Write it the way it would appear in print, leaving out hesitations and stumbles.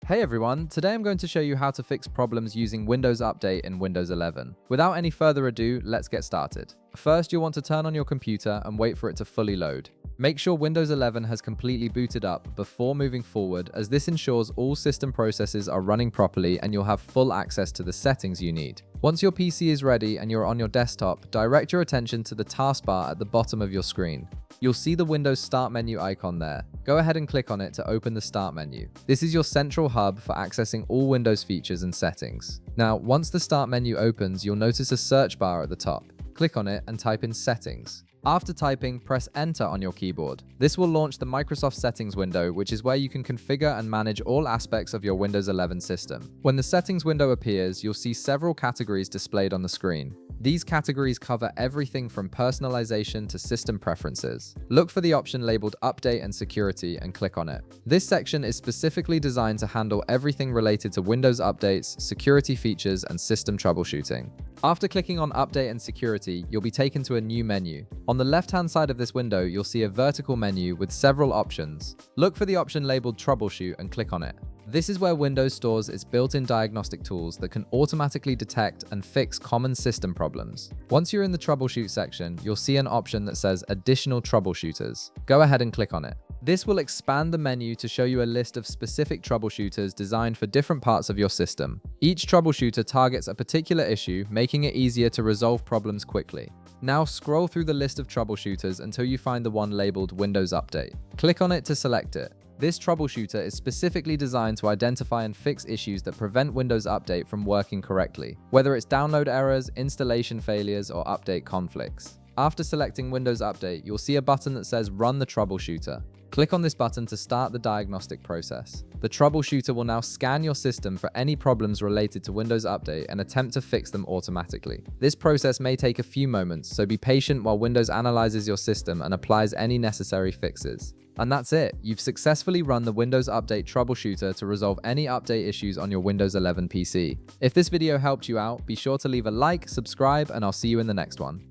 Hey everyone, today I'm going to show you how to fix problems using Windows Update in Windows 11. Without any further ado, let's get started. First, you'll want to turn on your computer and wait for it to fully load. Make sure Windows 11 has completely booted up before moving forward, as this ensures all system processes are running properly and you'll have full access to the settings you need. Once your PC is ready and you're on your desktop, direct your attention to the taskbar at the bottom of your screen. You'll see the Windows Start menu icon there. Go ahead and click on it to open the Start menu. This is your central hub for accessing all Windows features and settings. Now, once the Start menu opens, you'll notice a search bar at the top. Click on it and type in Settings. After typing, press Enter on your keyboard. This will launch the Microsoft Settings window, which is where you can configure and manage all aspects of your Windows 11 system. When the Settings window appears, you'll see several categories displayed on the screen. These categories cover everything from personalization to system preferences. Look for the option labeled Update and Security and click on it. This section is specifically designed to handle everything related to Windows updates, security features, and system troubleshooting. After clicking on Update and Security, you'll be taken to a new menu. On the left-hand side of this window, you'll see a vertical menu with several options. Look for the option labeled Troubleshoot and click on it. This is where Windows stores its built-in diagnostic tools that can automatically detect and fix common system problems. Once you're in the Troubleshoot section, you'll see an option that says Additional Troubleshooters. Go ahead and click on it. This will expand the menu to show you a list of specific troubleshooters designed for different parts of your system. Each troubleshooter targets a particular issue, making it easier to resolve problems quickly. Now scroll through the list of troubleshooters until you find the one labeled Windows Update. Click on it to select it. This troubleshooter is specifically designed to identify and fix issues that prevent Windows Update from working correctly, whether it's download errors, installation failures, or update conflicts. After selecting Windows Update, you'll see a button that says Run the Troubleshooter. Click on this button to start the diagnostic process. The troubleshooter will now scan your system for any problems related to Windows Update and attempt to fix them automatically. This process may take a few moments, so be patient while Windows analyzes your system and applies any necessary fixes. And that's it. You've successfully run the Windows Update troubleshooter to resolve any update issues on your Windows 11 PC. If this video helped you out, be sure to leave a like, subscribe, and I'll see you in the next one.